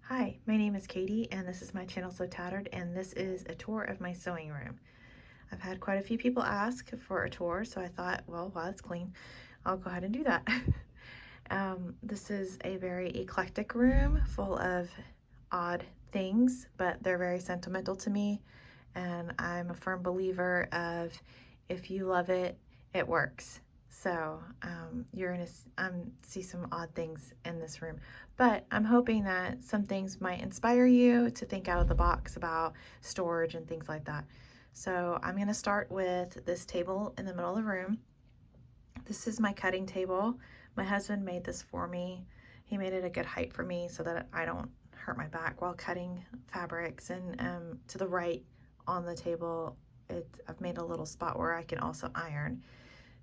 Hi, my name is Katie and this is my channel So Tattered, and this is a tour of my sewing room. I've had quite a few people ask for a tour, so I thought, well, while it's clean, I'll go ahead and do that. This is a very eclectic room full of odd things, but they're very sentimental to me, and I'm a firm believer of if you love it, it works. So you're gonna see some odd things in this room, but I'm hoping that some things might inspire you to think out of the box about storage and things like that. So I'm gonna start with this table in the middle of the room. This is my cutting table. My husband made this for me. He made it a good height for me so that I don't hurt my back while cutting fabrics. And to the right on the table, I've made a little spot where I can also iron.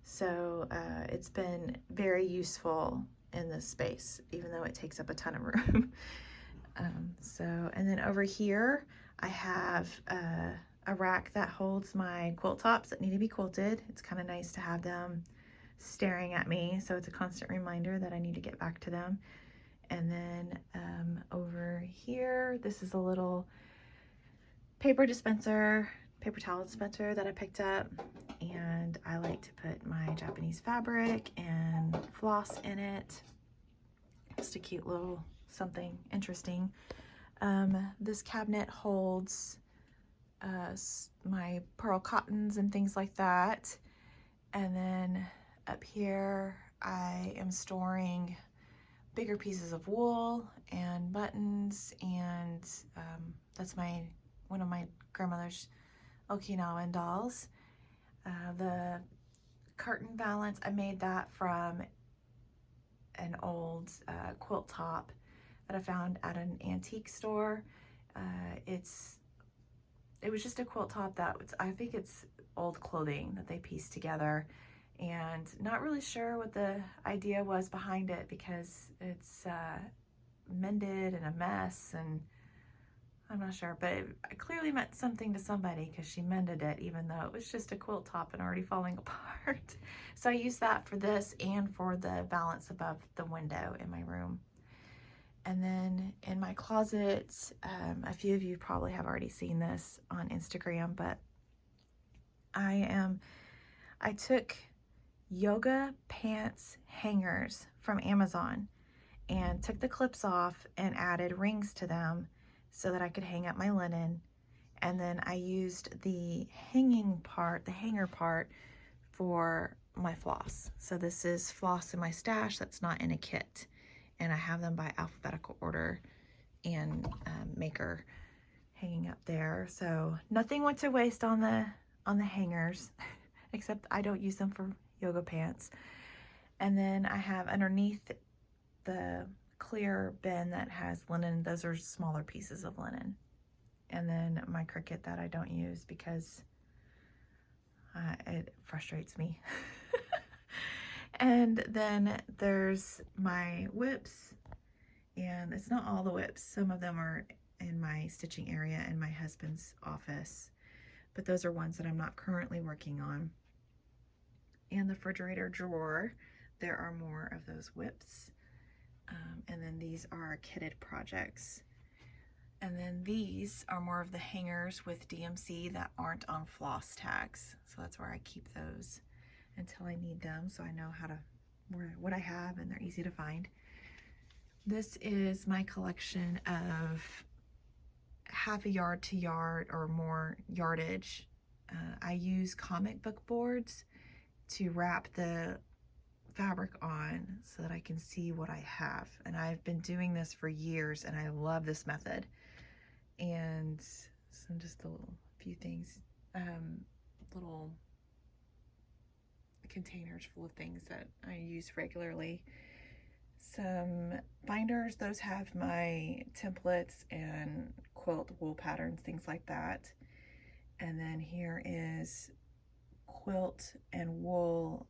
So it's been very useful in this space, even though it takes up a ton of room. And then over here, I have a rack that holds my quilt tops that need to be quilted. It's kind of nice to have them staring at me, so it's a constant reminder that I need to get back to them. And then over here, this is a little paper towel dispenser that I picked up, and I like to put my Japanese fabric and floss in it. Just a cute little something interesting. This cabinet holds my pearl cottons and things like that. And then up here, I am storing bigger pieces of wool and buttons, and that's one of my grandmother's Okinawan dolls. The curtain valance, I made that from an old quilt top that I found at an antique store. It was just a quilt top I think it's old clothing that they pieced together, and not really sure what the idea was behind it because it's mended and a mess, and I'm not sure, but it clearly meant something to somebody because she mended it even though it was just a quilt top and already falling apart. So I used that for this and for the valance above the window in my room. And then in my closet, a few of you probably have already seen this on Instagram, but I took yoga pants hangers from Amazon and took the clips off and added rings to them so that I could hang up my linen. And then I used the hanger part for my floss. So this is floss in my stash that's not in a kit, and I have them by alphabetical order and maker hanging up there. So nothing went to waste on the hangers, except I don't use them for yoga pants. And then I have underneath the clear bin that has linen, those are smaller pieces of linen. And then my Cricut that I don't use because it frustrates me. And then there's my whips, and it's not all the whips. Some of them are in my stitching area in my husband's office, but those are ones that I'm not currently working on. And the refrigerator drawer, there are more of those whips. And then these are kitted projects. And then these are more of the hangers with DMC that aren't on floss tags. So that's where I keep those until I need them, so I know what I have, and they're easy to find. This is my collection of half a yard to yard or more yardage. I use comic book boards to wrap the fabric on so that I can see what I have. And I've been doing this for years, and I love this method. And just a few things, little containers full of things that I use regularly. Some binders, those have my templates and quilt wool patterns, things like that. And then here is quilt and wool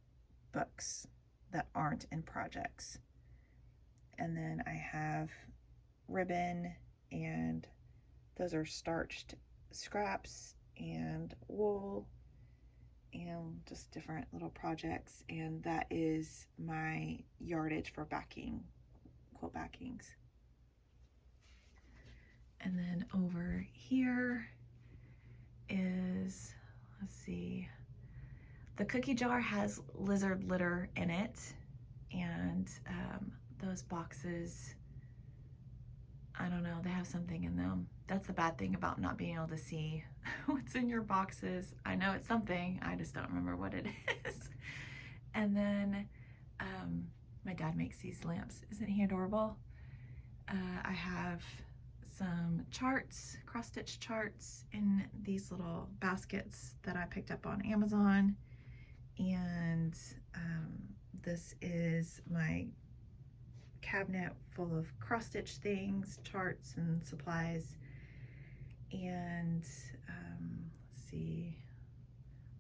books that aren't in projects. And then I have ribbon, and those are starched scraps and wool and just different little projects. And that is my yardage for backing, quilt backings. And then over here is, let's see, the cookie jar has lizard litter in it, and those boxes, I don't know, they have something in them. That's the bad thing about not being able to see what's in your boxes. I know it's something, I just don't remember what it is. And then my dad makes these lamps. Isn't he adorable? I have some charts, cross-stitch charts in these little baskets that I picked up on Amazon. And this is my cabinet full of cross-stitch things, charts and supplies. And let's see,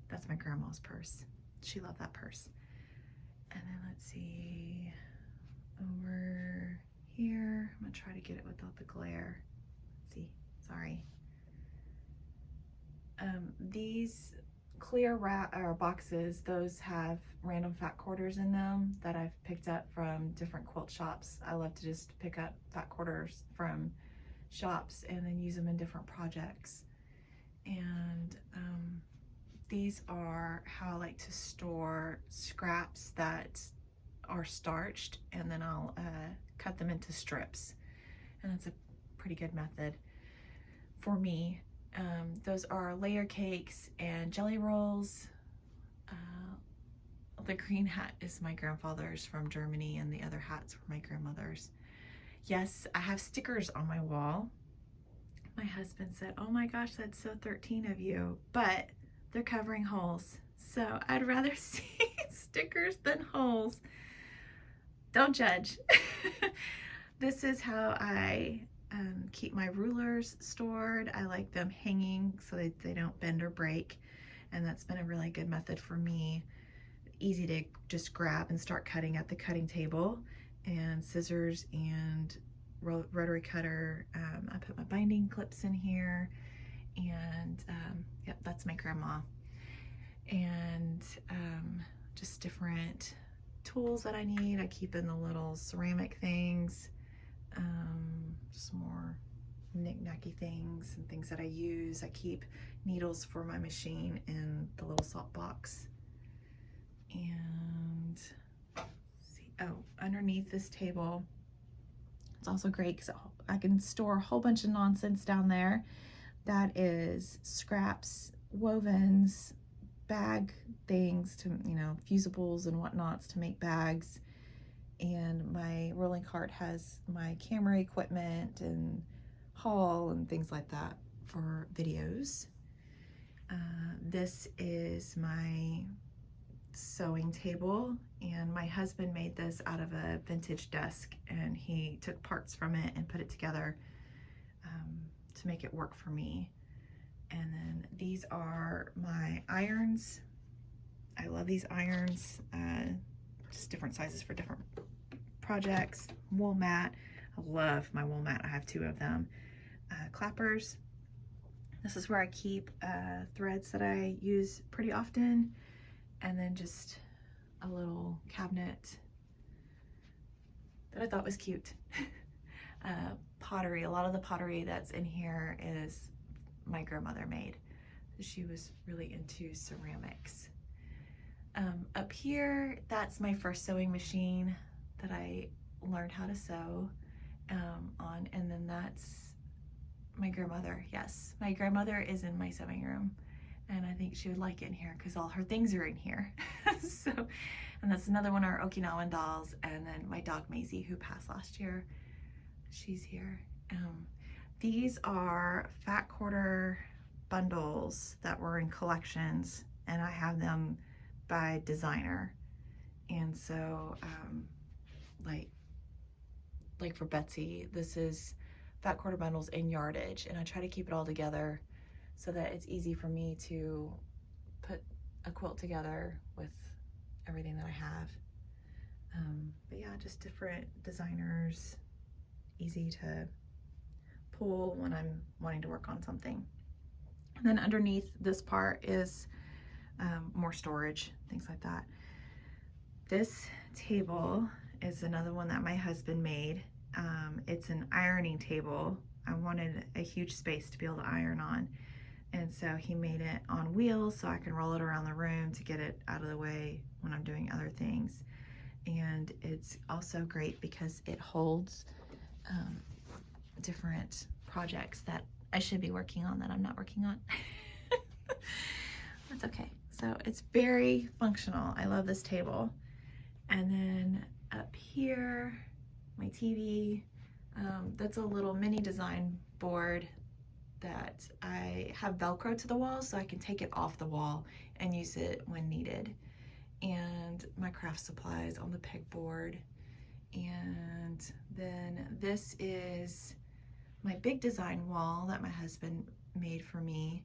that's my grandma's purse. She loved that purse. And then let's see, over here, I'm gonna try to get it without the glare. Let's see, sorry. These clear boxes, those have random fat quarters in them that I've picked up from different quilt shops. I love to just pick up fat quarters from shops and then use them in different projects. And these are how I like to store scraps that are starched, and then I'll cut them into strips. And that's a pretty good method for me. Those are layer cakes and jelly rolls. The green hat is my grandfather's from Germany, and the other hats were my grandmother's. Yes, I have stickers on my wall. My husband said, "Oh my gosh, that's so 13 of you," but they're covering holes. So I'd rather see stickers than holes. Don't judge. This is how I keep my rulers stored. I like them hanging so that they don't bend or break. And that's been a really good method for me. Easy to just grab and start cutting at the cutting table. And scissors and rotary cutter. I put my binding clips in here. And yep, that's my grandma. And just different tools that I need. I keep in the little ceramic things. Just more knick-knacky things and things that I use. I keep needles for my machine in the little salt box. And see, oh, underneath this table, it's also great because I can store a whole bunch of nonsense down there. That is scraps, wovens, bag things to, you know, fusibles and whatnots to make bags. And my rolling cart has my camera equipment and haul and things like that for videos. This is my sewing table, and my husband made this out of a vintage desk, and he took parts from it and put it together to make it work for me. And then these are my irons. I love these irons, just different sizes for different projects. Wool mat, I love my wool mat. I have 2 of them. Clappers. This is where I keep threads that I use pretty often. And then just a little cabinet that I thought was cute. Pottery. A lot of the pottery that's in here is my grandmother made. She was really into ceramics. Up here, that's my first sewing machine that I learned how to sew on, and then that's my grandmother. Yes, my grandmother is in my sewing room, and I think she would like it in here because all her things are in here. So, and that's another one of our Okinawan dolls, and then my dog Maisie, who passed last year, she's here. These are fat quarter bundles that were in collections, and I have them by designer. And so like for Betsy, this is fat quarter bundles in yardage, and I try to keep it all together so that it's easy for me to put a quilt together with everything that I have. But yeah, just different designers, easy to pull when I'm wanting to work on something. And then underneath this part is more storage, things like that. This table is another one that my husband made. It's an ironing table. I wanted a huge space to be able to iron on. And so he made it on wheels so I can roll it around the room to get it out of the way when I'm doing other things. And it's also great because it holds different projects that I should be working on that I'm not working on. That's okay. So it's very functional. I love this table. And then up here, my TV. That's a little mini design board that I have Velcro to the wall so I can take it off the wall and use it when needed. And my craft supplies on the pegboard. And then this is my big design wall that my husband made for me.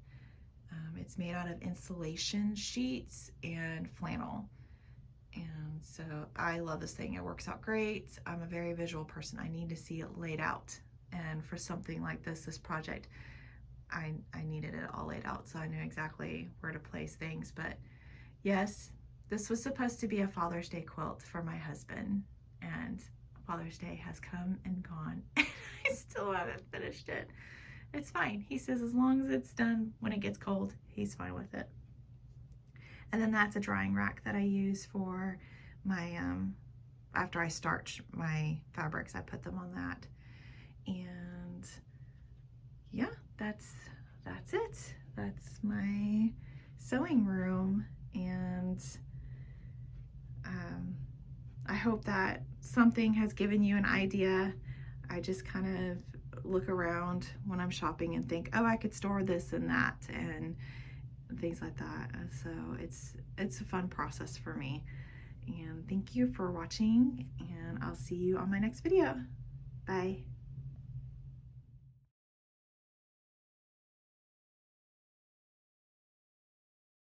It's made out of insulation sheets and flannel. And so I love this thing. It works out great. I'm a very visual person. I need to see it laid out. And for something like this project, I needed it all laid out so I knew exactly where to place things. But yes, this was supposed to be a Father's Day quilt for my husband, and Father's Day has come and gone. And I still haven't finished it. It's fine. He says as long as it's done when it gets cold, he's fine with it. And then that's a drying rack that I use for my, after I starch my fabrics, I put them on that. And yeah, that's it. That's my sewing room. And I hope that something has given you an idea. I just kind of look around when I'm shopping and think, oh, I could store this and that and things like that. So it's a fun process for me. And thank you for watching, and I'll see you on my next video. Bye.